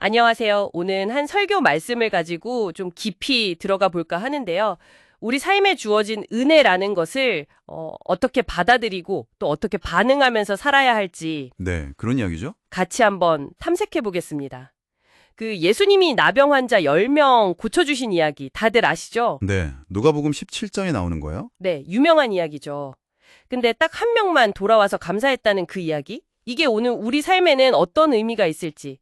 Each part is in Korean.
안녕하세요. 오늘 한 설교 말씀을 가지고 좀 깊이 들어가 볼까 하는데요. 우리 삶에 주어진 은혜라는 것을 어떻게 받아들이고 또 어떻게 반응하면서 살아야 할지 네, 그런 이야기죠? 같이 한번 탐색해 보겠습니다. 그 예수님이 나병 환자 10명 고쳐주신 이야기 다들 아시죠? 네, 누가복음 17장에 나오는 거예요? 네, 유명한 이야기죠. 근데 딱 한 명만 돌아와서 감사했다는 그 이야기? 이게 오늘 우리 삶에는 어떤 의미가 있을지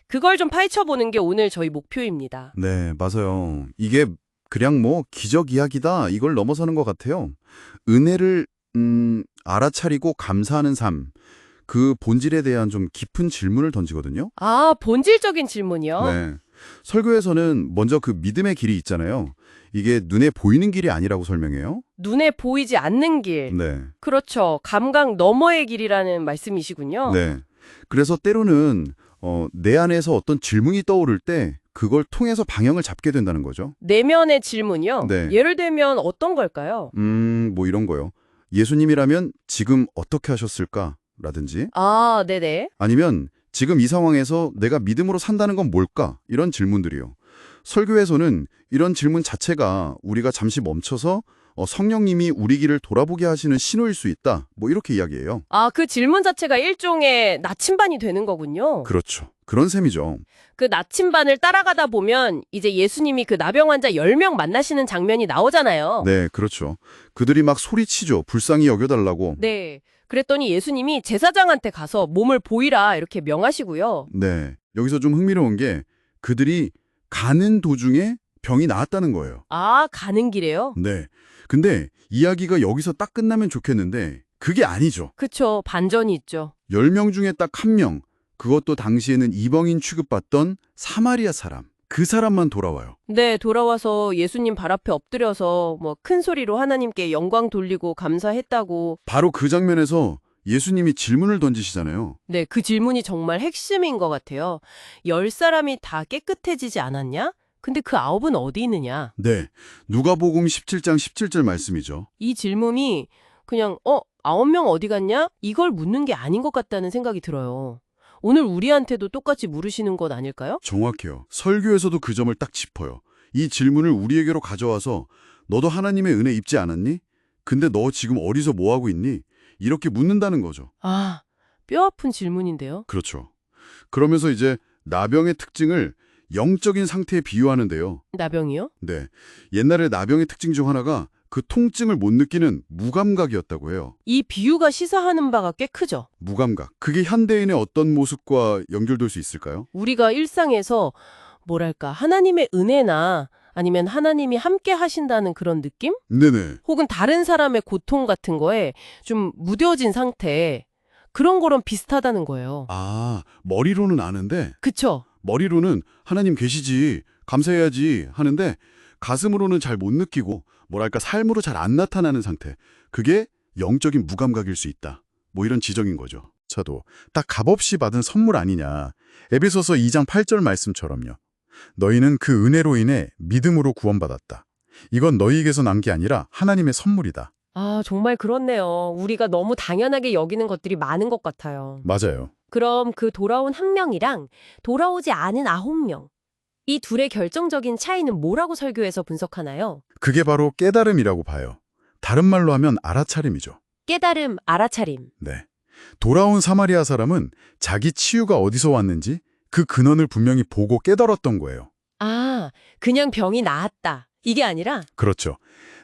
그걸 좀 파헤쳐 보는 게 오늘 저희 목표입니다. 네, 맞아요. 이게 그냥 뭐 기적 이야기다 이걸 넘어서는 것 같아요. 은혜를 알아차리고 감사하는 삶, 그 본질에 대한 좀 깊은 질문을 던지거든요. 아, 본질적인 질문이요? 네, 설교에서는 먼저 그 믿음의 길이 있잖아요. 이게 눈에 보이는 길이 아니라고 설명해요. 눈에 보이지 않는 길. 네, 그렇죠. 감각 너머의 길이라는 말씀이시군요. 네. 그래서 때로는 내 안에서 어떤 질문이 떠오를 때 그걸 통해서 방향을 잡게 된다는 거죠. 내면의 질문이요? 네. 예를 들면 어떤 걸까요? 뭐 이런 거요. 예수님이라면 지금 어떻게 하셨을까? 라든지 아, 네네. 아니면 지금 이 상황에서 내가 믿음으로 산다는 건 뭘까? 이런 질문들이요. 설교에서는 이런 질문 자체가 우리가 잠시 멈춰서 성령님이 우리 길을 돌아보게 하시는 신호일 수 있다. 뭐 이렇게 이야기해요. 아, 그 질문 자체가 일종의 나침반이 되는 거군요. 그렇죠. 그런 셈이죠. 그 나침반을 따라가다 보면 이제 예수님이 그 나병 환자 10명 만나시는 장면이 나오잖아요. 네, 그렇죠. 그들이 막 소리치죠. 불쌍히 여겨달라고. 네. 그랬더니 예수님이 제사장한테 가서 몸을 보이라 이렇게 명하시고요. 네. 여기서 좀 흥미로운 게 그들이 가는 도중에 병이 나았다는 거예요. 아, 가는 길에요? 네. 근데 이야기가 여기서 딱 끝나면 좋겠는데 그게 아니죠. 그쵸. 반전이 있죠. 10명 중에 딱 한 명, 그것도 당시에는 이방인 취급받던 사마리아 사람, 그 사람만 돌아와요. 네, 돌아와서 예수님 발 앞에 엎드려서 뭐 큰 소리로 하나님께 영광 돌리고 감사했다고. 바로 그 장면에서 예수님이 질문을 던지시잖아요. 네, 그 질문이 정말 핵심인 것 같아요. 10사람이 다 깨끗해지지 않았냐? 근데 그 9은 어디 있느냐? 네. 누가복음 17장 17절 말씀이죠. 이 질문이 그냥 9명 어디 갔냐? 이걸 묻는 게 아닌 것 같다는 생각이 들어요. 오늘 우리한테도 똑같이 물으시는 것 아닐까요? 정확해요. 설교에서도 그 점을 딱 짚어요. 이 질문을 우리에게로 가져와서 너도 하나님의 은혜 입지 않았니? 근데 너 지금 어디서 뭐 하고 있니? 이렇게 묻는다는 거죠. 아, 뼈아픈 질문인데요. 그렇죠. 그러면서 이제 나병의 특징을 영적인 상태에 비유하는데요. 나병이요? 네. 옛날에 나병의 특징 중 하나가 그 통증을 못 느끼는 무감각이었다고 해요. 이 비유가 시사하는 바가 꽤 크죠. 무감각. 그게 현대인의 어떤 모습과 연결될 수 있을까요? 우리가 일상에서 뭐랄까 하나님의 은혜나 아니면 하나님이 함께 하신다는 그런 느낌? 네네. 혹은 다른 사람의 고통 같은 거에 좀 무뎌진 상태 그런 거랑 비슷하다는 거예요. 아, 머리로는 아는데 그쵸? 머리로는 하나님 계시지, 감사해야지 하는데 가슴으로는 잘 못 느끼고 뭐랄까 삶으로 잘 안 나타나는 상태. 그게 영적인 무감각일 수 있다. 뭐 이런 지적인 거죠. 저도 딱 값없이 받은 선물 아니냐. 에베소서 2장 8절 말씀처럼요. 너희는 그 은혜로 인해 믿음으로 구원받았다. 이건 너희에게서 난 게 아니라 하나님의 선물이다. 아, 정말 그렇네요. 우리가 너무 당연하게 여기는 것들이 많은 것 같아요. 맞아요. 그럼 그 돌아온 1명이랑 돌아오지 않은 9명. 이 둘의 결정적인 차이는 뭐라고 설교에서 분석하나요? 그게 바로 깨달음이라고 봐요. 다른 말로 하면 알아차림이죠. 깨달음, 알아차림. 네. 돌아온 사마리아 사람은 자기 치유가 어디서 왔는지 그 근원을 분명히 보고 깨달았던 거예요. 아, 그냥 병이 나았다. 이게 아니라 그렇죠.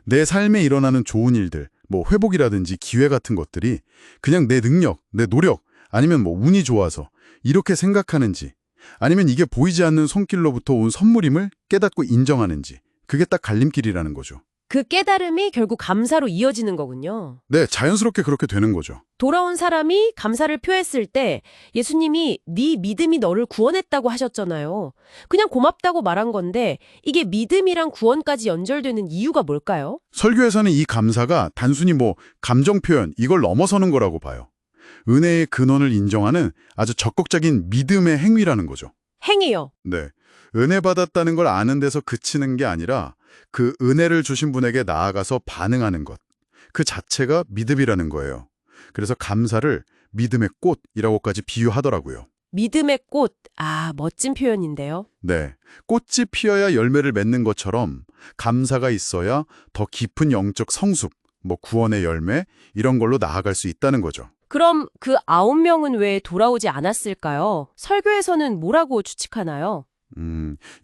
내 삶에 일어나는 좋은 일들, 뭐 회복이라든지 기회 같은 것들이 그냥 내 능력, 내 노력, 아니면 뭐 운이 좋아서 이렇게 생각하는지, 아니면 이게 보이지 않는 손길로부터 온 선물임을 깨닫고 인정하는지, 그게 딱 갈림길이라는 거죠. 그 깨달음이 결국 감사로 이어지는 거군요. 네, 자연스럽게 그렇게 되는 거죠. 돌아온 사람이 감사를 표했을 때 예수님이 네 믿음이 너를 구원했다고 하셨잖아요. 그냥 고맙다고 말한 건데 이게 믿음이랑 구원까지 연결되는 이유가 뭘까요? 설교에서는 이 감사가 단순히 뭐 감정 표현, 이걸 넘어서는 거라고 봐요. 은혜의 근원을 인정하는 아주 적극적인 믿음의 행위라는 거죠. 행위요. 네. 은혜 받았다는 걸 아는 데서 그치는 게 아니라 그 은혜를 주신 분에게 나아가서 반응하는 것. 그 자체가 믿음이라는 거예요. 그래서 감사를 믿음의 꽃이라고까지 비유하더라고요. 믿음의 꽃. 아, 멋진 표현인데요. 네, 꽃이 피어야 열매를 맺는 것처럼 감사가 있어야 더 깊은 영적 성숙, 뭐 구원의 열매 이런 걸로 나아갈 수 있다는 거죠. 그럼 그 9명은 왜 돌아오지 않았을까요? 설교에서는 뭐라고 추측하나요?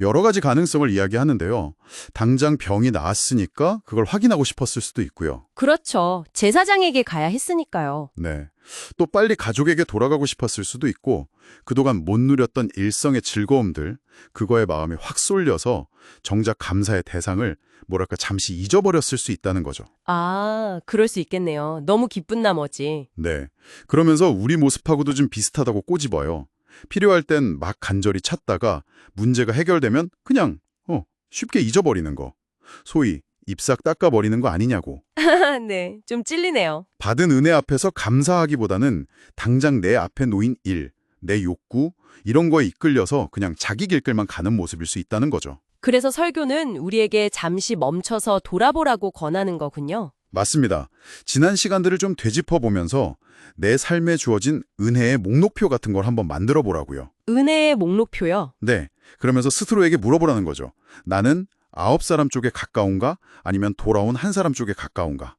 여러 가지 가능성을 이야기하는데요. 당장 병이 나았으니까 그걸 확인하고 싶었을 수도 있고요. 그렇죠. 제사장에게 가야 했으니까요. 네. 또 빨리 가족에게 돌아가고 싶었을 수도 있고 그동안 못 누렸던 일성의 즐거움들, 그거에 마음이 확 쏠려서 정작 감사의 대상을 뭐랄까 잠시 잊어버렸을 수 있다는 거죠. 아, 그럴 수 있겠네요. 너무 기쁜 나머지. 네. 그러면서 우리 모습하고도 좀 비슷하다고 꼬집어요. 필요할 땐 막 간절히 찾다가 문제가 해결되면 그냥 쉽게 잊어버리는 거. 소위 잎싹 닦아버리는 거 아니냐고. 네, 좀 찔리네요. 받은 은혜 앞에서 감사하기보다는 당장 내 앞에 놓인 일, 내 욕구 이런 거에 이끌려서 그냥 자기 길길만 가는 모습일 수 있다는 거죠. 그래서 설교는 우리에게 잠시 멈춰서 돌아보라고 권하는 거군요. 맞습니다. 지난 시간들을 좀 되짚어보면서 내 삶에 주어진 은혜의 목록표 같은 걸 한번 만들어 보라고요. 은혜의 목록표요. 네. 그러면서 스스로에게 물어보라는 거죠. 나는 9사람 쪽에 가까운가? 아니면 돌아온 한 사람 쪽에 가까운가?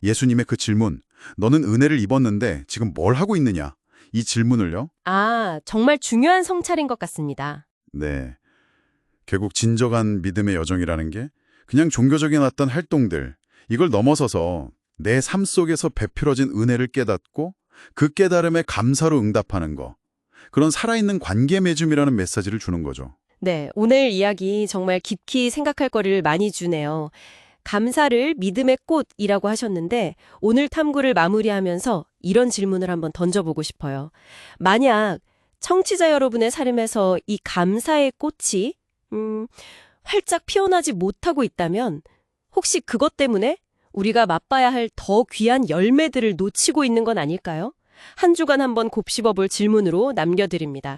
예수님의 그 질문, 너는 은혜를 입었는데 지금 뭘 하고 있느냐? 이 질문을요. 아, 정말 중요한 성찰인 것 같습니다. 네. 결국 진정한 믿음의 여정이라는 게 그냥 종교적인 어떤 활동들, 이걸 넘어서서 내 삶 속에서 베풀어진 은혜를 깨닫고 그 깨달음에 감사로 응답하는 거. 그런 살아있는 관계 맺음이라는 메시지를 주는 거죠. 네, 오늘 이야기 정말 깊이 생각할 거리를 많이 주네요. 감사를 믿음의 꽃이라고 하셨는데 오늘 탐구를 마무리하면서 이런 질문을 한번 던져보고 싶어요. 만약 청취자 여러분의 삶에서 이 감사의 꽃이 활짝 피어나지 못하고 있다면 혹시 그것 때문에 우리가 맛봐야 할 더 귀한 열매들을 놓치고 있는 건 아닐까요? 한 주간 한번 곱씹어 볼 질문으로 남겨드립니다.